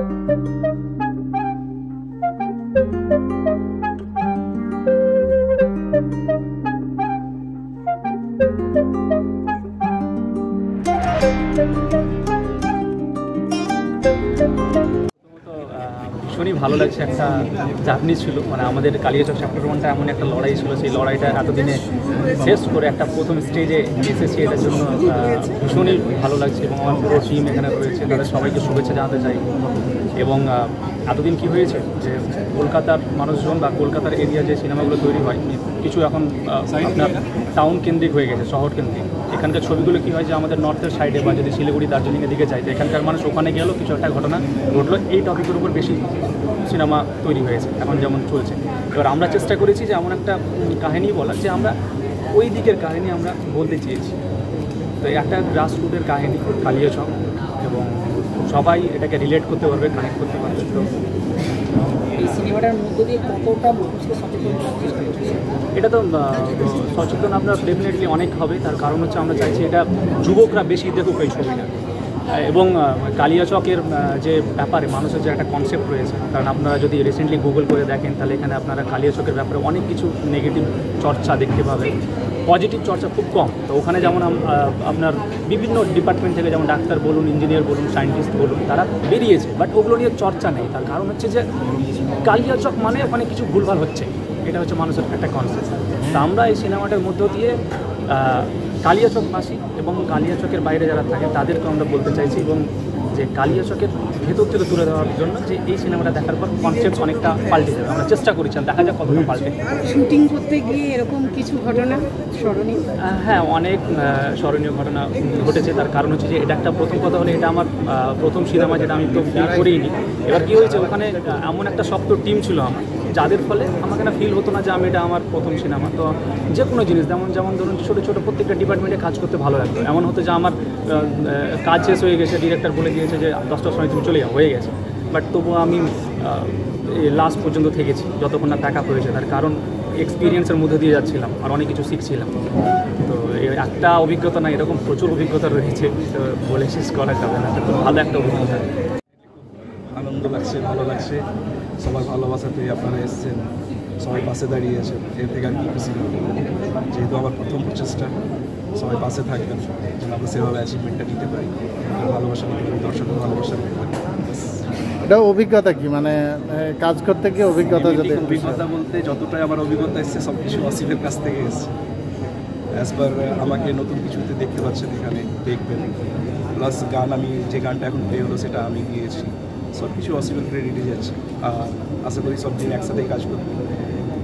ভীষণই ভালো লাগছে। একটা জার্নি ছিল, মানে আমাদের কালিয়াচক চ্যাপ্টার 1টা এমন একটা লড়াই ছিল, সেই লড়াইটা এতদিনে শেষ করে একটা প্রথম স্টেজে এসেছি, এটার জন্য ভীষণই ভালো লাগছে। এবং আমার পুরো টিম এখানে রয়েছে, তাদের সবাইকে শুভেচ্ছা জানাতে চাই। এবং এতদিন কি হয়েছে যে কলকাতার মানুষজন বা কলকাতার এরিয়া যে সিনেমাগুলো তৈরি হয় কিছু এখন আপনার টাউন কেন্দ্রিক হয়ে গেছে, শহর কেন্দ্রিক। এখানকার ছবিগুলো কী হয় যে আমাদের নর্থের সাইডে বা যদি শিলিগুড়ি দার্জিলিংয়ের দিকে যায়, তো এখানকার মানুষ ওখানে গেলেও কিছু একটা ঘটনা ঘটলো, এই টপিকের উপর বেশি সিনেমা তৈরি হয়েছে এখন যেমন চলছে। এবার আমরা চেষ্টা করেছি যে এমন একটা কাহিনী বলার যে আমরা ওই দিকের কাহিনী আমরা বলতে চেয়েছি। তো একটা গ্রাসরুটের কাহিনী কালিয়াচক, এবং সবাই এটাকে রিলেট করতে পারবে, কানেক্ট করতে পারবে। তো এই সিনেমাটার মধ্য দিয়ে কতটা মানুষকে সচেতন করার চেষ্টা করছে? এটা তো সচেতন আপনার ডেফিনেটলি অনেক হবে। তার কারণ হচ্ছে আমরা চাইছি এটা যুবকরা বেশি দেখুক এই ছবিটা। এবং কালিয়াচকের যে ব্যাপারে মানুষের যে একটা কনসেপ্ট রয়েছে, কারণ আপনারা যদি রিসেন্টলি গুগল করে দেখেন তাহলে এখানে আপনারা কালিয়াচকের ব্যাপারে অনেক কিছু নেগেটিভ চর্চা দেখতে পাবেন, পজিটিভ চর্চা খুব কম। তো ওখানে যেমন আপনার বিভিন্ন ডিপার্টমেন্ট থেকে, যেমন ডাক্তার বলুন, ইঞ্জিনিয়ার বলুন, সায়েন্টিস্ট বলুন, তারা বেরিয়েছে, বাট ওগুলো নিয়ে চর্চা নেই। তার কারণ হচ্ছে যে কালিয়াচক মানে ওখানে কিছু ভুলভাল হচ্ছে, এটা হচ্ছে মানুষের একটা কনসেপ্ট। তো আমরা এই সিনেমাটার মধ্য দিয়ে কালিয়াচকবাসী এবং কালিয়াচকের বাইরে যারা থাকে তাদেরকে আমরা বলতে চাইছি, এবং যে কালিয়াচকের ভেতর থেকে তুলে দেওয়ার জন্য যে এই সিনেমাটা দেখার পর কনসেপ্ট অনেকটা পাল্টে যাবে। আমরা চেষ্টা করেছিলাম, দেখা যাক কতটা পাল্টে। শুটিং করতে গিয়ে এরকম কিছু ঘটনা স্মরণীয়? হ্যাঁ, অনেক স্মরণীয় ঘটনা ঘটেছে। তার কারণ হচ্ছে যে এটা একটা, প্রথম কথা হলো এটা আমার প্রথম সিনেমা, যেটা আমি তো ফিল করিনি। এবার কী হয়েছে, ওখানে এমন একটা শক্ত টিম ছিল আমার, যাদের ফলে আমাকে না ফিল হতো না যে আমি এটা আমার প্রথম সিনেমা। তো যে কোনো জিনিস যেমন ধরুন ছোটো ছোটো প্রত্যেকটা ডিপার্টমেন্টে কাজ করতে ভালো লাগতো। এমন হতো যে আমার কাজ শেষ হয়ে গেছে, ডিরেক্টর বলে দিয়েছে যে 10টার সময় তুমি চলে যাও, হয়ে গেছে, বাট তবুও আমি লাস্ট পর্যন্ত থেকেছি যতক্ষণ না ব্যাকআপ হয়েছে। তার কারণ এক্সপিরিয়েন্সের মধ্যে দিয়ে যাচ্ছিলাম আর অনেক কিছু শিখছিলাম। তো একটা অভিজ্ঞতা না, এরকম প্রচুর অভিজ্ঞতা রয়েছে, তো বলে শেষ করা যাবে না। খুব ভালো একটা অভিজ্ঞতা, আনন্দ লাগছে, ভালো লাগছে। সবার ভালোবাসাতে আপনারা এসেছেন, সবাই পাশে দাঁড়িয়েছেন, এর থেকে আর কি খুশি হবে। যেহেতু আমার প্রথম প্রচেষ্টা, সবাই পাশে থাকবেন যেন আমরা সেভাবে অ্যাচিভমেন্টটা নিতে পারি, ভালোবাসা নিতে পারি, দর্শকের ভালোবাসা নিতে পারি। এটা অভিজ্ঞতা কি, মানে কাজ করতে গিয়ে অভিজ্ঞতা? যদি অভিজ্ঞতা বলতে যতটাই আমার অভিজ্ঞতা এসছে সব কিছু অসিফের কাছ থেকে এসছে। অ্যাজ পার আমাকে নতুন কিছুতে দেখতে পাচ্ছেন, এখানে দেখবেন। প্লাস গান, আমি যে গানটা এখন প্লে হলো সেটা আমি গিয়েছি। সব কিছু অসিফের ক্রেডিটে যাচ্ছে। আর আশা করি সব দিন একসাথেই কাজ করবো।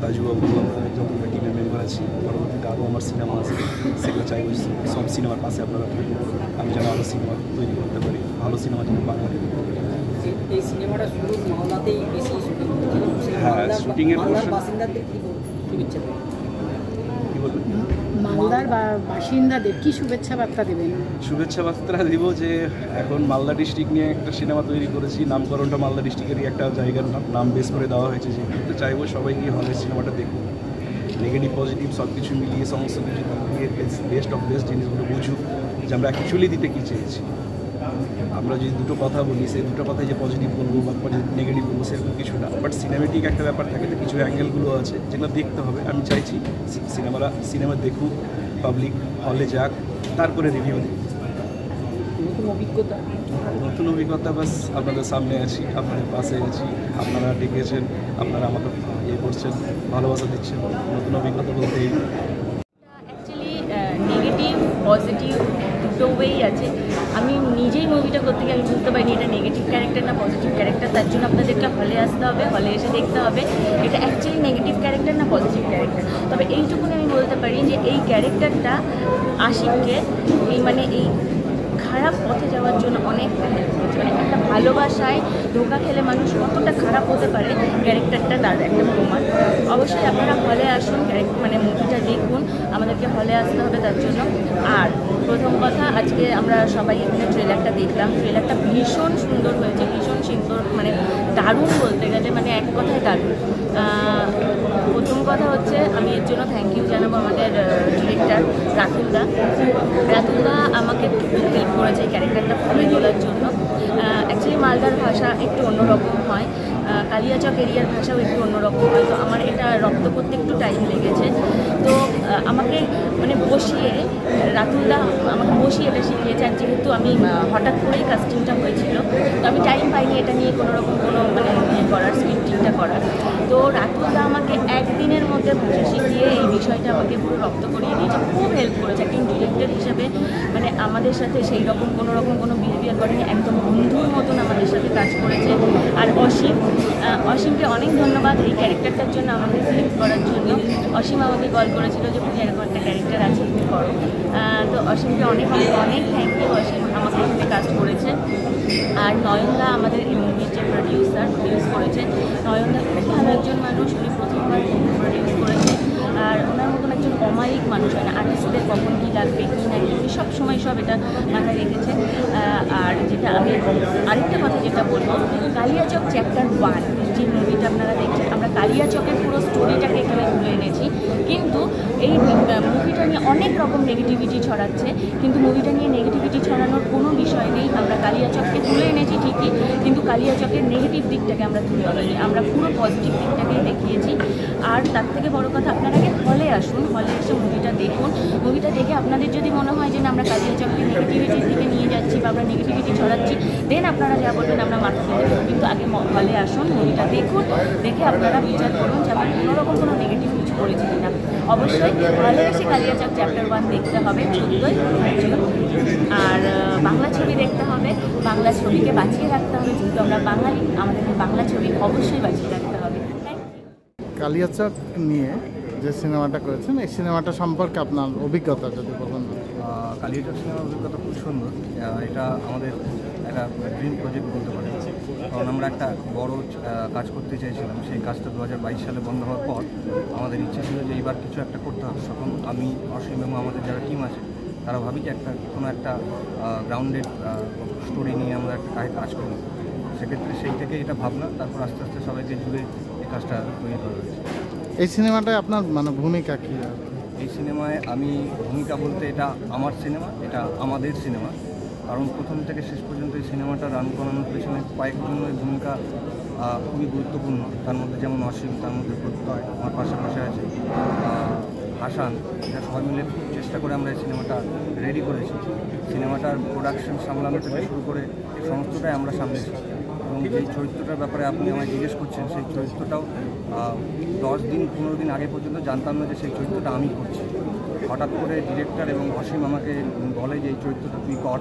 তাজুবাবু, আমরা যতটা টিমের মেম্বার আছি, পরবর্তীতে আরও আমার সিনেমা আছে, সেগুলো চাইব সব সিনেমার পাশে আপনারা থাকবেন। আমি যেন আরও সিনেমা তৈরি করতে পারি, ভালো সিনেমা যেন বানাতে। এই সিনেমাটা শুধু মালদাতেই বেশি শুটিং হচ্ছে। হ্যাঁ, শুটিংয়ের বাসিন্দাদের কী শুভেচ্ছা দেবেন? কী বলবেন? মালদার বাসিন্দাদের কী শুভেচ্ছা বার্তা দেবেন? শুভেচ্ছা বার্তা দিব যে এখন মালদা ডিস্ট্রিক্ট নিয়ে একটা সিনেমা তৈরি করেছি, নামকরণটা মালদা ডিস্ট্রিক্টেরই একটা জায়গার নাম বেস করে দেওয়া হয়েছে। যেহেতু চাইবো সবাই গিয়ে হলে সিনেমাটা দেখুন, নেগেটিভ পজিটিভ সব কিছু মিলিয়ে সমস্ত কিছু দিয়ে বেস্ট অফ বেস্ট জিনিসগুলো বুঝুক যে আমরা অ্যাকচুয়ালি দিতে কী চেয়েছি। আমরা যদি দুটো কথা বলি, সেই দুটো কথায় যে পজিটিভ বলবো বা নেগেটিভ বলবো সেরকম কিছু না, বাট সিনেমেটিক একটা ব্যাপার থাকে, তো কিছু অ্যাঙ্গেলগুলো আছে যেগুলো দেখতে হবে। আমি চাইছি সিনেমা দেখুক, পাবলিক হলে যাক, তারপরে রিভিউ দিই। নতুন অভিজ্ঞতা বাস আপনাদের সামনে আছি, আপনাদের পাশে আছি, আপনারা ডেকেছেন, আপনারা আমাকে ইয়ে করছেন, ভালোবাসা দিচ্ছেন। নতুন অভিজ্ঞতা বলতে অ্যাকচুয়ালি নেগেটিভ পজিটিভ দুটো ওয়েই আছে। আমি নিজেই মুভিটা করতে গিয়ে আমি বুঝতে পারিনি এটা নেগেটিভ ক্যারেক্টার না পজিটিভ ক্যারেক্টার। তার জন্য আপনাদেরকে হলে আসতে হবে, হলে এসে দেখতে হবে এটা অ্যাকচুয়ালি নেগেটিভ ক্যারেক্টার না পজিটিভ ক্যারেক্টার। তবে এইটুকুনি আমি বলতে পারি যে এই ক্যারেক্টারটা আশিককে এই খারাপ পথে যাওয়ার জন্য অনেকটা হেল্প করেছে। মানে একটা ভালোবাসায় ধোকা খেলে মানুষ কতটা খারাপ হতে পারে, ক্যারেক্টারটা তার একটা প্রমাণ। অবশ্যই আপনারা হলে আসুন, মুভিটা দেখুন, আমাদেরকে হলে আসতে হবে তার জন্য। আর প্রথম কথা, আজকে আমরা সবাই এখানে ট্রেলারটা দেখলাম, ট্রেলারটা ভীষণ সুন্দর হয়েছে, ভীষণ সুন্দর, দারুণ বলতে গেলে, এক কথায় দারুণ। প্রথম কথা হচ্ছে আমি এর জন্য থ্যাংক ইউ জানাবো আমাদের ডিরেক্টর রাতুলদা আমাকে খুব হেল্প করেছে এই ক্যারেক্টারটা ফুলে তোলার জন্য। অ্যাকচুয়ালি মালদার ভাষা একটু অন্যরকম হয়, কালিয়াচক এরিয়ার ভাষাও একটু অন্যরকম হয়, তো আমার এটা রপ্ত করতে একটু টাইম লেগেছে। তো আমাকে মানে বসিয়ে রাতুলদা আমাকে বসিয়ে এটা শিখিয়েছে, আর যেহেতু আমি হঠাৎ করেই কাস্টিংটা হয়েছিল, তো আমি টাইম পাইনি এটা নিয়ে কোনো রকম কোনো মানে করার স্ক্রিপ্টিংটা করার। তো রাতুলদা আমাকে একদিনের মধ্যে ভাষা শিখিয়ে এই বিষয়টা আমাকে পুরো রপ্ত করিয়ে দিয়েছে, খুব হেল্প করেছে। একজন ডিরেক্টর হিসাবে মানে আমাদের সাথে সেই রকম কোনো বিহেভিয়ার করেনি, একদম বন্ধুর মতন আমাদের সাথে কাজ করেছে। আর অসীমকে অনেক ধন্যবাদ এই ক্যারেক্টারটার জন্য, আমাকে সিলেক্ট করার জন্য। অসীম আমাকে কল করেছিল যে পূজা এরকম একটা ক্যারেক্টার আছে, তুমি করো। তো অসীমকে অনেক অনেক অনেক থ্যাংক ইউ, অসীম আমাকে এখানে কাজ করেছে। আর নয়নদা আমাদের এই মুভির যে প্রডিউস করেছে, নয়নদা খুব ভালো একজন মানুষ, উনি প্রথমবার প্রডিউস করেছে। আর ওনার মতন একজন অমায়িক মানুষ হয় না, আর্টিস্টদের কখন কী লাগবে কী না উনি সবসময় সব এটা মাথায় রেখেছে। আর যেটা আমি আরেকটা কথা যেটা বলবো, কালিয়াচক চ্যাপ্টার 1 যে মুভিটা আপনারা দেখছেন, আমরা কালিয়াচকের পুরো স্টোরিটাকে এখানে তুলে এনেছি। কিন্তু এই মুভিটা নিয়ে অনেক রকম নেগেটিভিটি ছড়াচ্ছে, কিন্তু মুভিটা নিয়ে নেগেটিভিটি ছড়ানোর কোনো বিষয় নেই। আমরা কালিয়াচককে তুলে এনেছি ঠিকই, কিন্তু কালিয়াচকের নেগেটিভ দিকটাকে আমরা তুলে আনিনি, আমরা পুরো পজিটিভ দিকটাকেই দেখিয়েছি। আর তার থেকে বড় কথা, আপনারা আগে হলে আসুন, হলে এসে মুভিটা দেখুন। মুভিটা দেখে আপনাদের যদি মনে হয় যে না আমরা কালিয়াচককে নেগেটিভিটির দিকে নিয়ে যাচ্ছি বা আমরা নেগেটিভিটি ছড়াচ্ছি, দেন আপনারা যা বলবেন আমরা মাথা দিতে দেবো। কিন্তু আগে হলে আসুন, মুভিটা দেখুন, দেখে আপনারা বিচার করুন যে আমরা কোনোরকম কোনো নেগেটিভ কিছু করেছি কিনা। অবশ্যই হলে এসে কালিয়াচক চ্যাপ্টার 1 দেখতে হবে 14ই জুন। আর বাংলা ছবি দেখতে হবে, বাংলা ছবিকে বাঁচিয়ে রাখতে হবে, যেহেতু আমরা বাঙালি, আমাদের বাংলা ছবি অবশ্যই বাঁচিয়ে রাখতে হবে। কালিয়াচক নিয়ে যে সিনেমাটা করেছেন, এই সিনেমাটা সম্পর্কে আপনার অভিজ্ঞতা যদি বলুন। কালিয়াচক সিনেমার অভিজ্ঞতা খুব সুন্দর। এটা আমাদের একটা ড্রিম প্রজেক্ট বলতে পারে, কারণ আমরা একটা বড় কাজ করতে চাইছিলাম। সেই কাজটা 2022 সালে বন্ধ হওয়ার পর আমাদের ইচ্ছে ছিল যে এইবার কিছু একটা করতে হবে। তখন আমি, অসীম এবং আমাদের যারা টিম আছে তারা ভাবি যে কোনো একটা গ্রাউন্ডেড স্টোরি নিয়ে আমরা একটা কাজ করি। সেক্ষেত্রে সেই থেকে এটা ভাবনা, তারপর আস্তে আস্তে সবাইকে জুড়ে এই কাজটা তৈরি করা হয়েছে। এই সিনেমাটায় আপনার মানে ভূমিকা কী? এই সিনেমায় আমি ভূমিকা বলতে, এটা আমার সিনেমা, এটা আমাদের সিনেমা। কারণ প্রথম থেকে শেষ পর্যন্ত এই সিনেমাটা রান করানোর পেছনে কয়েকজনের ভূমিকা খুবই গুরুত্বপূর্ণ। তার মধ্যে যেমন অসীম, তার মধ্যে প্রত্যয় আমার পাশাপাশি আছে, হাসান, এটা সবাই মিলে চেষ্টা করে আমরা এই সিনেমাটা রেডি করেছি। সিনেমাটার প্রোডাকশন সামলানো থেকে শুরু করে সমস্তটাই আমরা সামলেছি। এবং যেই চরিত্রটার ব্যাপারে আপনি আমায় জিজ্ঞেস করছেন, সেই চরিত্রটাও 10 দিন 15 দিন আগে পর্যন্ত জানতাম না যে সেই চরিত্রটা আমি করছি। হঠাৎ করে ডিরেক্টর এবং অসীম আমাকে বলে যে এই চরিত্রটা তুই কর।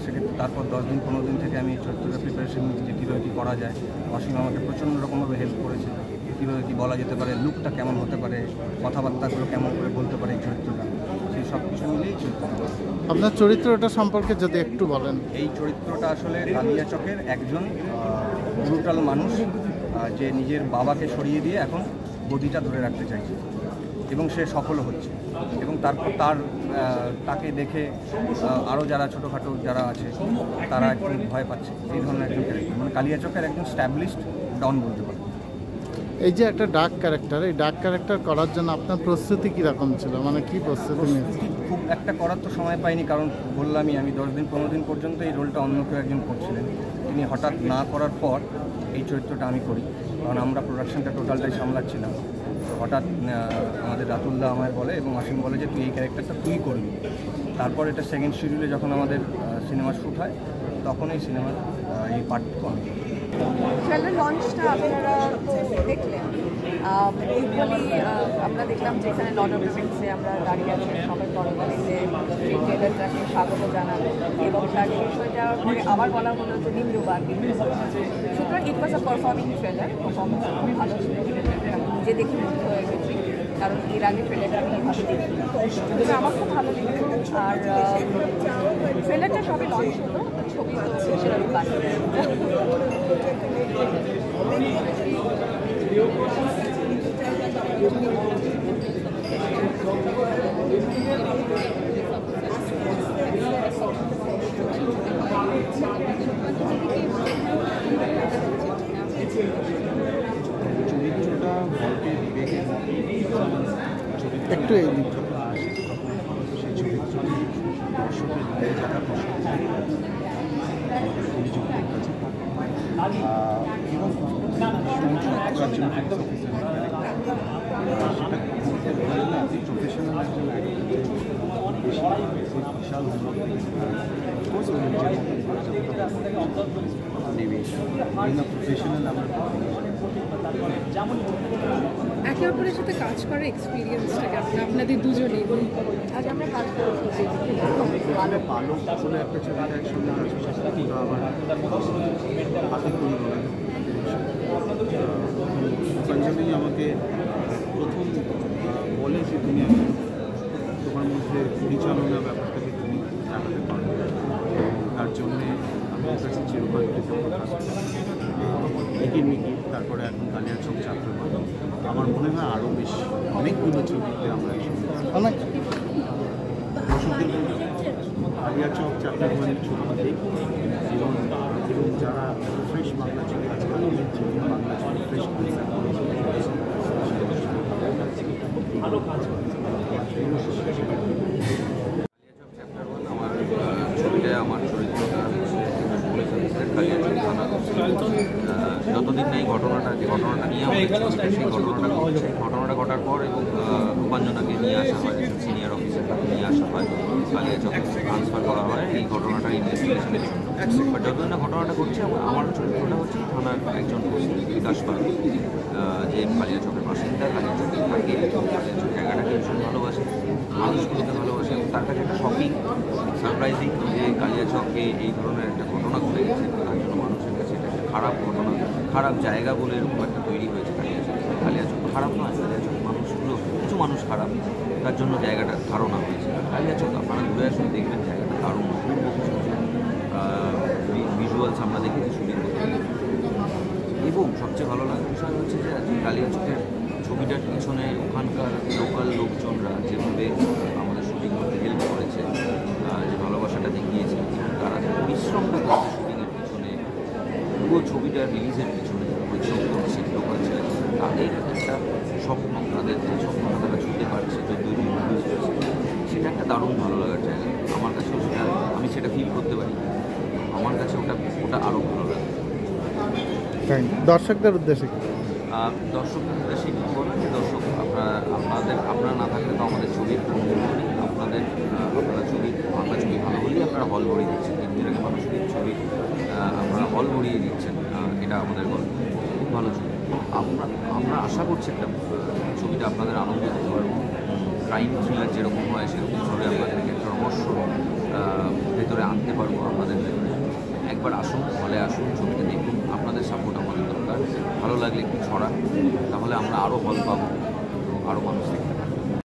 সেক্ষেত্রে তারপর 10 দিন 15 দিন থেকে আমি এই চরিত্রটা প্রিপারেশন নিচ্ছি যে কীভাবে কী করা যায়। অসীম আমাকে প্রচণ্ড রকমভাবে হেল্প করেছে, কীভাবে কী বলা যেতে পারে, লুকটা কেমন হতে পারে, কথাবার্তাগুলো কেমন করে বলতে পারে এই চরিত্রটা, সেই সব কিছু মিলিয়েই চরিত্রটা। আপনার চরিত্রটা সম্পর্কে যদি একটু বলেন। এই চরিত্রটা আসলে কালিয়াচকের একজন ব্রুটাল মানুষ, যে নিজের বাবাকে সরিয়ে দিয়ে এখন গদিটা ধরে রাখতে চাইছে এবং সে সফলও হচ্ছে। এবং তারপর তাকে দেখে আরও যারা ছোটোখাটো যারা আছে তারা একটু ভয় পাচ্ছে। এই ধরনের একজন ক্যারেক্টার, মানে কালিয়াচকের একজন স্ট্যাবলিশড ডন বলতে পারে। এই যে একটা ডার্ক ক্যারেক্টার, এই ডার্ক ক্যারেক্টার করার জন্য আপনার প্রস্তুতি কীরকম ছিল, মানে কী প্রস্তুতি নিয়েছিল? খুব একটা করার তো সময় পাইনি, কারণ বললামই আমি 10 দিন 15 দিন পর্যন্ত এই রোলটা অন্য কেউ একজন করছিলেন। তিনি হঠাৎ না করার পর এই চরিত্রটা আমি করি, কারণ আমরা প্রোডাকশনটা টোটালটাই সামলাচ্ছিলাম। হঠাৎ আমাদের রাতুলদা আমায় বলে এবং অসীম বলে যে তুই এই ক্যারেক্টারটা তুই করবি। তারপর এটা সেকেন্ড শিডিউলে যখন আমাদের সিনেমা শ্যুট হয়, তখন এই সিনেমার এই পার্টটুকু আমি। ট্রেলার লঞ্চটা আপনারা তো দেখলেন। ইউজুয়ালি আমরা দেখলাম যে এখানে লর্ড অফ দ্য রিংসে আমরা দাঁড়িয়ে আছি, সবাই পরবর্তীতে সেই ট্রেলারটাকে স্বাগত জানালো এবং তার বিষয়টা করে আবার বলা হলো যে নিম্রুবান। সুতরাং ইট ওয়াজ আ পারফর্মিং ট্রেলার, পারফরমেন্স খুব ভালো ছিল, আমি নিজে দেখে মুগ্ধ হয়ে গেছি, কারণ এর আগে ট্রেলারটা আমি এভাবে দেখি, তবে আমার খুব ভালো লেগেছে। আর ট্রেলারটা সবে লঞ্চ হলো, ছবি তো সেরকম বাকি। চরিত্রটা গল্পে বিবেকের একটু এই দিক সেই চরিত্রটি দর্শকের হয়ে যাওয়ার পর এবং করার জন্য প্রফেশনাল একজন বিশাল প্রফেশনাল আমরা একে অপরের সাথে কাজ করার এক্সপিরিয়েন্সটাকে আপনাদের দুজনেই আজ আমরা কাজ করছি ভালো পালক বলে একটা ছবিটা একসঙ্গে কাজ করছে ওটা আবার হাতে তৈরি করা পঞ্জাবি আমাকে প্রথম বলে যে তুমি তোমার মধ্যে পরিচালনা ব্যাপারটাকে তুমি জানাতে পারো তার জন্যে আমার কাছে চিরকাল মিকির মিকির তারপরে এখন কালিয়াচক ছাত্রবাদ আমার মনে হয় আরও বেশ অনেকগুলো ছবিতে আমরা অনেক দর্শকদের কালিয়াচক ছাত্রবাদের ছবি দেখি এবং যারা ফ্রেশ বাংলা ছবি আজকাল বাংলা ছবি ফ্রেশ আমার ছবিটায় আমার চরিত্রটা পুলিশ অফিসার কালিয়াচক থানা যতদিন না এই ঘটনাটা যে ঘটনাটা নিয়ে আমাদের ছবিটা সেই ঘটনাটা ঘটার পর এবং রূপাঞ্জনাকে নিয়ে আসা হয় সিনিয়র অফিসার তাকে নিয়ে আসা হয় কালিয়াচক ট্রান্সফার করা হয় এই ঘটনাটার ইনভেস্টিগেশনের জন্য বাট যতদিন না ঘটনাটা ঘটছে আমার চরিত্রটা হচ্ছে থানার একজন বিকাশ পাল যে কালিয়াচকের বাসিন্দা কালিয়াচকে থাকে কালিয়াচক জায়গাটাকে ভীষণ ভালোবাসে মানুষগুলোকে ভালোবাসে এবং তার কাছে একটা শপিং সারপ্রাইজিং যে কালিয়াচকে এই ধরনের একটা ঘটনা ঘটে গেছে তার জন্য মানুষের কাছে এটা একটা খারাপ ঘটনা খারাপ জায়গা বলে এরকম একটা তৈরি হয়েছে কালিয়াচক খারাপ নয় কালিয়াচক মানুষগুলো কিছু মানুষ খারাপ তার জন্য জায়গাটার ধারণা হয়েছে কালিয়াচক আপনারা ঘুরে আসুন দেখবেন জায়গাটা দারুণ অপূর্ব কিছু ভিজুয়ালস আমরা দেখেছি শুটিং করতে এবং সবচেয়ে ভালো লাগার বিষয় হচ্ছে যে কালিয়াচকের ছবিটার পিছনে ওখানকার লোকাল লোকজনরা যেভাবে আমাদের শুটিং করতে হেল্প করেছে যে ভালোবাসাটা দেখিয়েছে তারা যে পরিশ্রমটা করেছে শুটিংয়ের পিছনে পুরো ছবিটা রিলিজের পিছনে যারা পরিশ্রম করছে লোকাল ছেলে তাদের একটা স্বপ্ন তাদের যে স্বপ্নটা তারা ছুটে পারছে যদিও রিলিজ হয়েছে সেটা একটা দারুণ ভালো লাগার জায়গা আমার কাছেও সেটা আমি সেটা ফিল করতে পারি আমার কাছে ওটা আরও ভালো লাগে দর্শকদের উদ্দেশ্যে দর্শকদের উদ্দেশ্যে কি বলবেন যে দর্শক আপনারা না থাকলে তো আমাদের ছবির আপনারা ছবি বাংলা ছবি ভালো বলেই আপনারা হল ভরিয়ে দিচ্ছেন হিন্দির আগে মানুষের ছবি আপনারা হল ভরিয়ে দিচ্ছেন এটা আমাদের গল্প খুব ভালো ছবি আমরা আশা করছি একটা ছবিটা আপনাদের আনন্দ দিতে পারবো ক্রাইম থ্রিলার যেরকম হয় সেরকমভাবে আপনাদেরকে একটা রহস্য ভেতরে আনতে পারবো আপনাদের ভেতরে একবার আসুন হলে আসুন ছবিটা দেখুন আপনাদের সাপোর্ট আমাদের দরকার ভালো লাগলে একটু ছড়া তাহলে আমরা আরও হল পাবো আরও মানুষ দেখতে